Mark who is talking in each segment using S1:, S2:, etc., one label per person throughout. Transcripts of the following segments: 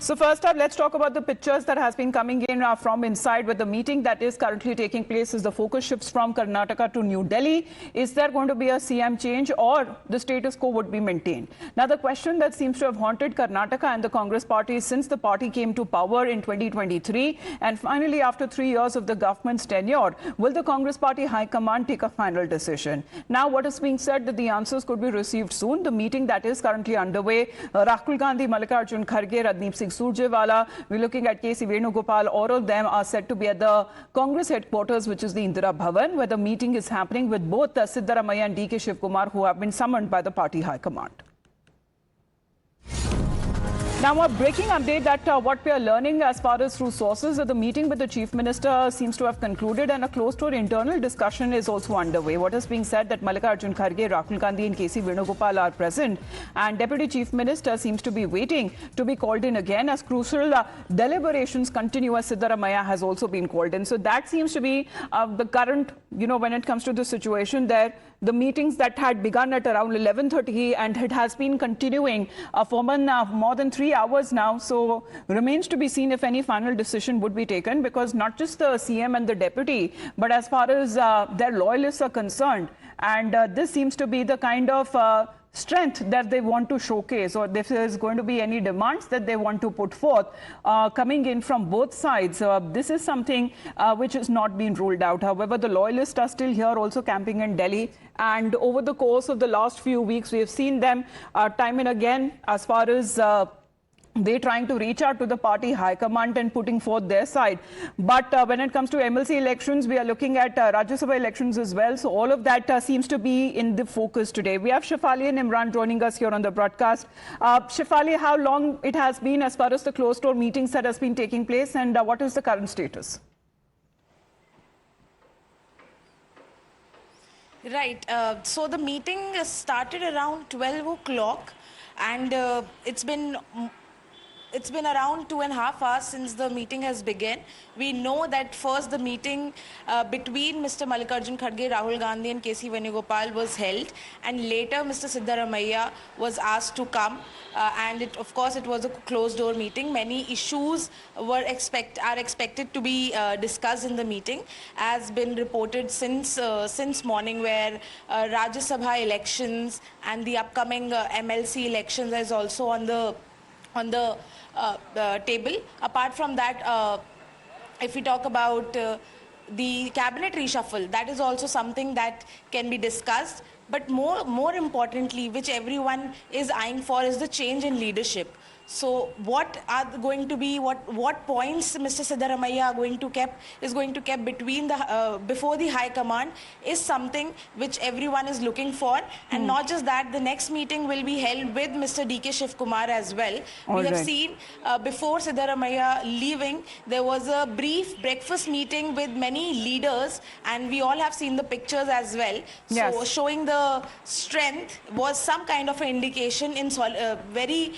S1: So first up, let's talk about the pictures that has been coming in from inside with the meeting that is currently taking place. As the focus shifts from Karnataka to New Delhi, is there going to be a CM change or the status quo would be maintained? Now, the question that seems to have haunted Karnataka and the Congress party since the party came to power in 2023, and finally after 3 years of the government's tenure, will the Congress party high command take a final decision? Now, what is being said that the answers could be received soon. The meeting that is currently underway, Rahul Gandhi, Mallikarjun Kharge, Radneep Singh Surjewala, we're looking at KC Venugopal, all of them are said to be at the Congress headquarters, which is the Indira Bhavan, where the meeting is happening with both Siddaramaiah and DK Shivakumar, who have been summoned by the party high command. Now, a breaking update that what we are learning as far as through sources that the meeting with the Chief Minister seems to have concluded and a closed-door internal discussion is also underway. What is being said that Mallikarjun Kharge, Rahul Gandhi and KC Venugopal are present, and Deputy Chief Minister seems to be waiting to be called in again as crucial deliberations continue, as Siddaramaiah has also been called in. So that seems to be the current, when it comes to the situation there. The meetings that had begun at around 11:30 and it has been continuing for more than 3 hours now. So remains to be seen if any final decision would be taken, because not just the CM and the deputy, but as far as their loyalists are concerned. And this seems to be the kind of strength that they want to showcase, or if there is going to be any demands that they want to put forth coming in from both sides. This is something which has not been ruled out. However, the loyalists are still here also camping in Delhi, and over the course of the last few weeks we have seen them time and again as far as they're trying to reach out to the party high command and putting forth their side. But when it comes to MLC elections, we are looking at Rajya Sabha elections as well. So all of that seems to be in the focus today. We have Shefali and Imran joining us here on the broadcast. Shefali, how long it has been as far as the closed-door meetings that has been taking place, and what is the current status?
S2: Right. So the meeting started around 12 o'clock, and it's been around 2.5 hours since the meeting has begun. We know that first the meeting between Mr. Mallikarjun Kharge, Rahul Gandhi and KC Venugopal was held, and later Mr. Siddaramaiah was asked to come, and of course it was a closed door meeting. Many issues are expected to be discussed in the meeting, as been reported since morning, where Rajya Sabha elections and the upcoming MLC elections is also on the table. Apart from that, if we talk about the cabinet reshuffle, that is also something that can be discussed. But more importantly, which everyone is eyeing for, is the change in leadership. So what are going to be what points Mr. Siddaramaiah is going to keep between the before the high command is something which everyone is looking for. And not just that, the next meeting will be held with Mr. DK Shivakumar as well. We have seen before Siddaramaiah leaving, there was a brief breakfast meeting with many leaders, and we all have seen the pictures as well.
S1: Yes.
S2: So showing the strength was some kind of an indication in very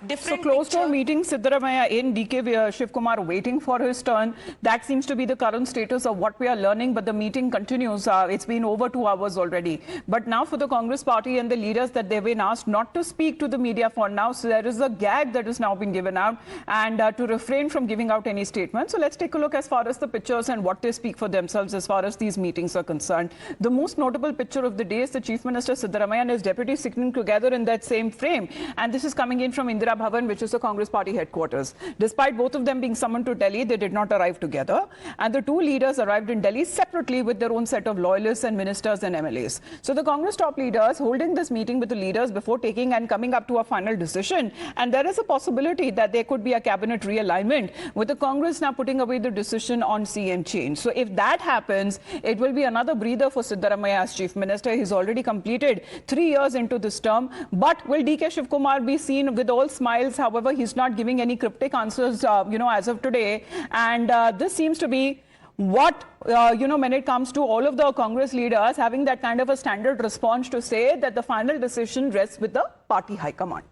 S2: different.
S1: So closed-door meeting, Siddaramaiah in, DK Shivakumar waiting for his turn. That seems to be the current status of what we are learning, but the meeting continues. It's been over 2 hours already. But now for the Congress party and the leaders that they've been asked not to speak to the media for now. So there is a gag that has now been given out, and to refrain from giving out any statement. So let's take a look as far as the pictures and what they speak for themselves as far as these meetings are concerned. The most notable picture of the day is the Chief Minister Siddaramaiah and his deputy sitting together in that same frame. And this is coming in from Indira Bhavan, which is the Congress party headquarters. Despite both of them being summoned to Delhi, they did not arrive together. And the two leaders arrived in Delhi separately with their own set of loyalists and ministers and MLAs. So the Congress top leaders holding this meeting with the leaders before taking and coming up to a final decision. And there is a possibility that there could be a cabinet realignment, with the Congress now putting away the decision on CM change. So if that happens, it will be another breather for Siddaramaiah as Chief Minister. He's already completed 3 years into this term. But will DK Shivakumar be seen with all smiles? However, he's not giving any cryptic answers, as of today. And this seems to be what, when it comes to all of the Congress leaders having that kind of a standard response to say that the final decision rests with the party high command.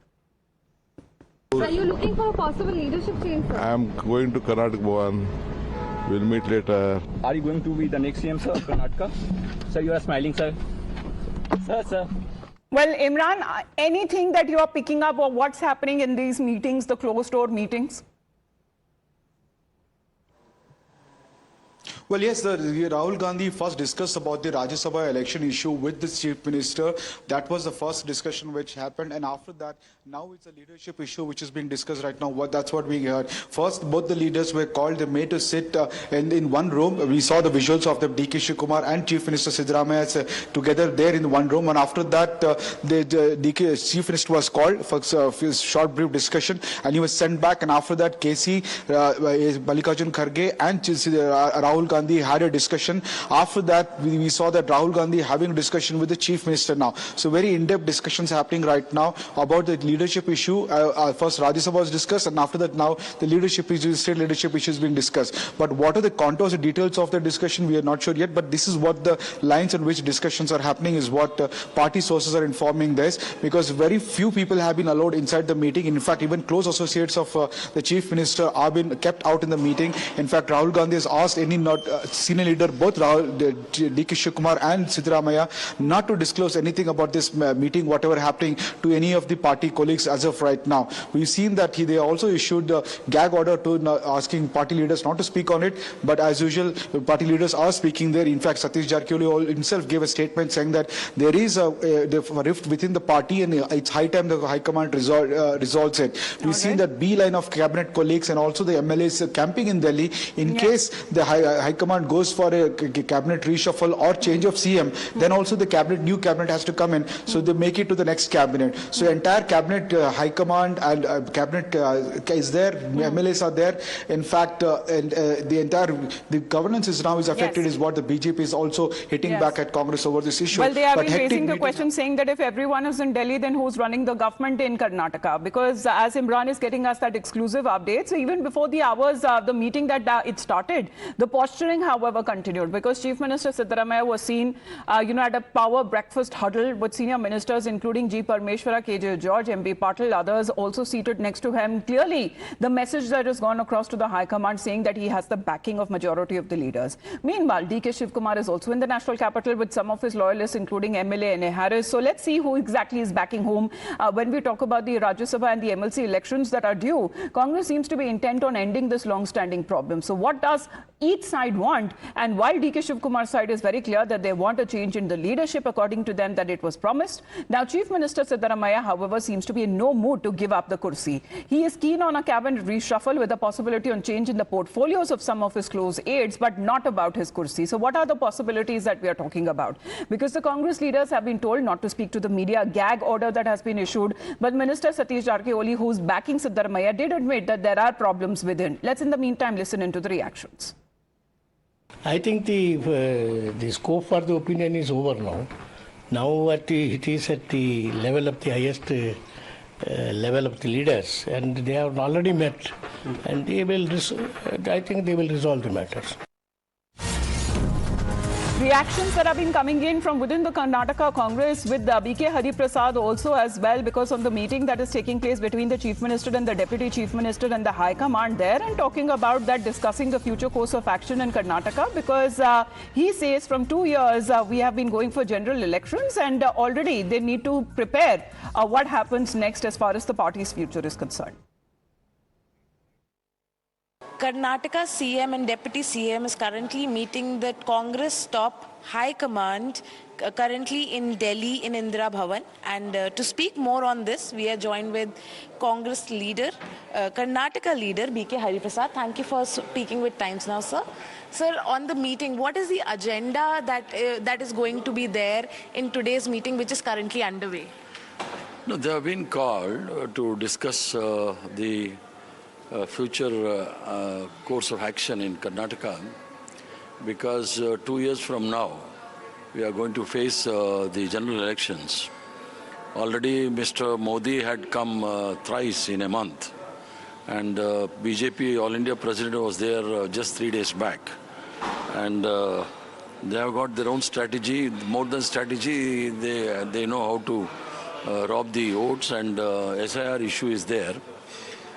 S3: Are you looking for a possible leadership change, sir?
S4: I'm going to Karnataka Bhavan. We'll meet later.
S5: Are you going to be the next CM, sir, of Karnataka? Sir, you are smiling, sir. Sir.
S1: Well, Imran, anything that you are picking up or what's happening in these meetings, the closed-door meetings?
S5: Well, yes, Rahul Gandhi first discussed about the Rajya Sabha election issue with the Chief Minister. That was the first discussion which happened. And after that, now it's a leadership issue which is being discussed right now. That's what we heard. First, both the leaders were called. They made to sit in one room. We saw the visuals of the DK Shivakumar and Chief Minister Siddaramaiah together there in one room. And after that, the DK Chief Minister was called for a short, brief discussion. And he was sent back. And after that, KC, Mallikarjun Kharge and Rahul Gandhi had a discussion. After that, we saw that Rahul Gandhi having a discussion with the Chief Minister now. So very in-depth discussions happening right now about the leadership issue. First Rajya Sabha was discussed, and after that now the leadership issue, state leadership issue is being discussed. But what are the contours and details of the discussion, we are not sure yet. But this is what the lines on which discussions are happening is what party sources are informing this, because very few people have been allowed inside the meeting. In fact, even close associates of the Chief Minister are being kept out in the meeting. In fact, Rahul Gandhi has asked any senior leader, both DK Shivakumar and Siddaramaiah, not to disclose anything about this meeting, whatever happening to any of the party colleagues as of right now. We've seen that they also issued a gag order to asking party leaders not to speak on it, but as usual, party leaders are speaking there. In fact, Satish Jarkioli himself gave a statement saying that there is a rift within the party and it's high time the High Command resolves it. We've seen that B-line of cabinet colleagues and also the MLAs camping in Delhi in case the High Command goes for a cabinet reshuffle or change of CM, then also the new cabinet has to come in. So they make it to the next cabinet. So entire cabinet, High Command and cabinet is there, MLAs are there. In fact, the governance is now affected is what the BJP is also hitting back at Congress over this issue.
S1: Well, they have been raising the question saying that if everyone is in Delhi, then who's running the government in Karnataka? Because as Imran is getting us that exclusive update, so even before the hours of the meeting that it started, the posturing, however, continued, because Chief Minister Siddaramaiah was seen, at a power breakfast huddle with senior ministers, including G. Parmeshwara, KJ George, MB Patil, others also seated next to him. Clearly, the message that has gone across to the High Command saying that he has the backing of majority of the leaders. Meanwhile, DK Shivakumar is also in the national capital with some of his loyalists, including MLA N.A. Harris. So let's see who exactly is backing whom. When we talk about the Rajya Sabha and the MLC elections that are due, Congress seems to be intent on ending this long-standing problem. So what does each side want? And while DK Shivakumar's side is very clear that they want a change in the leadership, according to them, that it was promised. Now, Chief Minister Siddaramaiah, however, seems to be in no mood to give up the kursi. He is keen on a cabinet reshuffle with a possibility on change in the portfolios of some of his close aides, but not about his kursi. So what are the possibilities that we are talking about? Because the Congress leaders have been told not to speak to the media, a gag order that has been issued. But Minister Satish Jarkioli, who's backing Siddaramaiah, did admit that there are problems within. Let's in the meantime listen into the reactions.
S6: I think the scope for the opinion is over now. Now it is at the level of the highest level of the leaders, and they have already met, and I think they will resolve the matters.
S1: Reactions that have been coming in from within the Karnataka Congress with BK Hariprasad also as well, because of the meeting that is taking place between the Chief Minister and the Deputy Chief Minister and the High Command there, and talking about that, discussing the future course of action in Karnataka, because he says from 2 years we have been going for general elections, and already they need to prepare what happens next as far as the party's future is concerned.
S2: Karnataka CM and Deputy CM is currently meeting the Congress top High Command currently in Delhi in Indira Bhavan. And to speak more on this, we are joined with Congress leader, Karnataka leader BK Hariprasad. Thank you for speaking with Times Now, sir. Sir, on the meeting, what is the agenda that is going to be there in today's meeting, which is currently underway?
S7: No, they have been called to discuss the future course of action in Karnataka, because 2 years from now we are going to face the general elections. Already Mr. Modi had come thrice in a month, and BJP All India President was there just 3 days back, and they have got their own strategy. More than strategy, they know how to rob the votes, and SIR issue is there.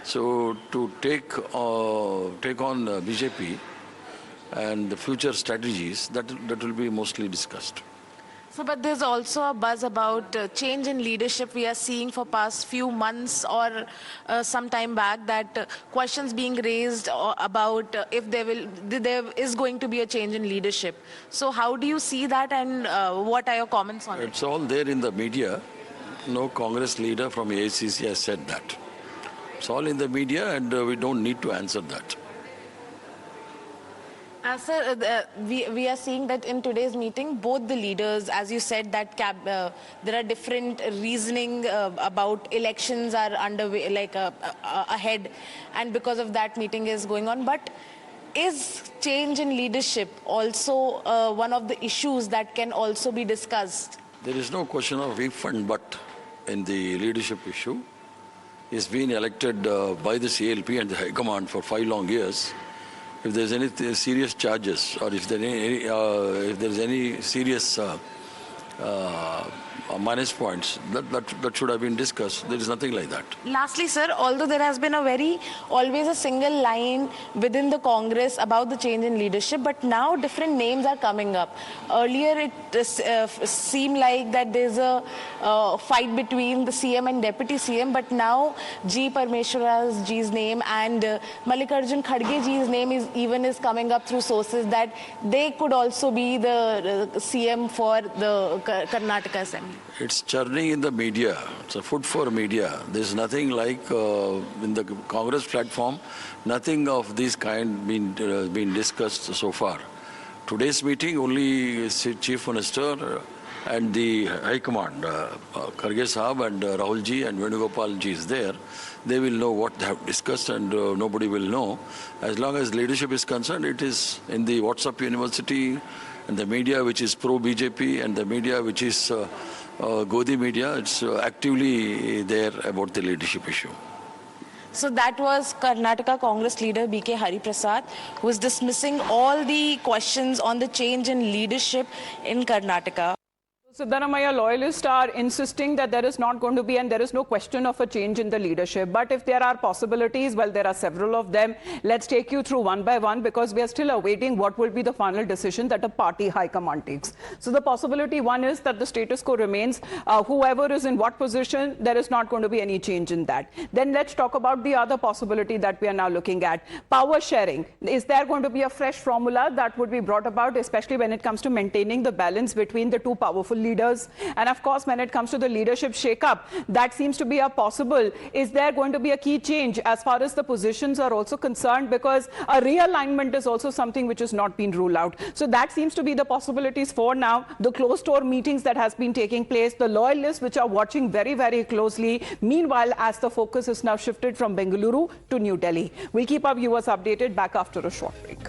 S7: So to take on BJP and the future strategies, that will be mostly discussed.
S2: So, but there's also a buzz about change in leadership we are seeing for past few months or some time back, that questions being raised about if there is going to be a change in leadership. So how do you see that, and what are your comments on it?
S7: It's all there in the media. No Congress leader from AICC has said that. It's all in the media, and we don't need to answer that.
S2: Sir, we are seeing that in today's meeting, both the leaders, as you said, that there are different reasoning about elections are underway, like ahead, and because of that meeting is going on. But is change in leadership also one of the issues that can also be discussed?
S7: There is no question of if and but in the leadership issue. He's been elected by the CLP and the High Command for 5 long years. If there's any serious charges, or if there's any serious minus points, that should have been discussed. There is nothing like that.
S2: Lastly, sir, although there has been always a single line within the Congress about the change in leadership, but now different names are coming up. Earlier, it seemed like that there's a fight between the CM and Deputy CM, but now G. Parmeshwara ji's name and Mallikarjun Kharge ji's name is coming up through sources that they could also be the CM for the Karnataka Assembly.
S7: It's churning in the media. It's a food for media. There's nothing like in the Congress platform, nothing of this kind been discussed so far. Today's meeting, only Chief Minister and the High Command, Kharge Sahab and Rahul ji and Venugopal ji is there. They will know what they have discussed, and nobody will know. As long as leadership is concerned, it is in the WhatsApp University, and the media which is pro-BJP, and the media which is Godi media, it's actively there about the leadership issue.
S2: So that was Karnataka Congress leader B.K. Hariprasad, who is dismissing all the questions on the change in leadership in Karnataka.
S1: Siddaramaiah loyalists are insisting that there is not going to be, and there is no question of a change in the leadership. But if there are possibilities, well, there are several of them. Let's take you through one by one, because we are still awaiting what will be the final decision that a party high command takes. So the possibility one is that the status quo remains. Whoever is in what position, there is not going to be any change in that. Then let's talk about the other possibility that we are now looking at. Power sharing. Is there going to be a fresh formula that would be brought about, especially when it comes to maintaining the balance between the two powerful leaders? And of course, when it comes to the leadership shake-up, that seems to be a possible. Is there going to be a key change as far as the positions are also concerned? Because a realignment is also something which has not been ruled out. So that seems to be the possibilities for now. The closed-door meetings that has been taking place, the loyalists which are watching very, very closely. Meanwhile, as the focus is now shifted from Bengaluru to New Delhi. We'll keep our viewers updated back after a short break.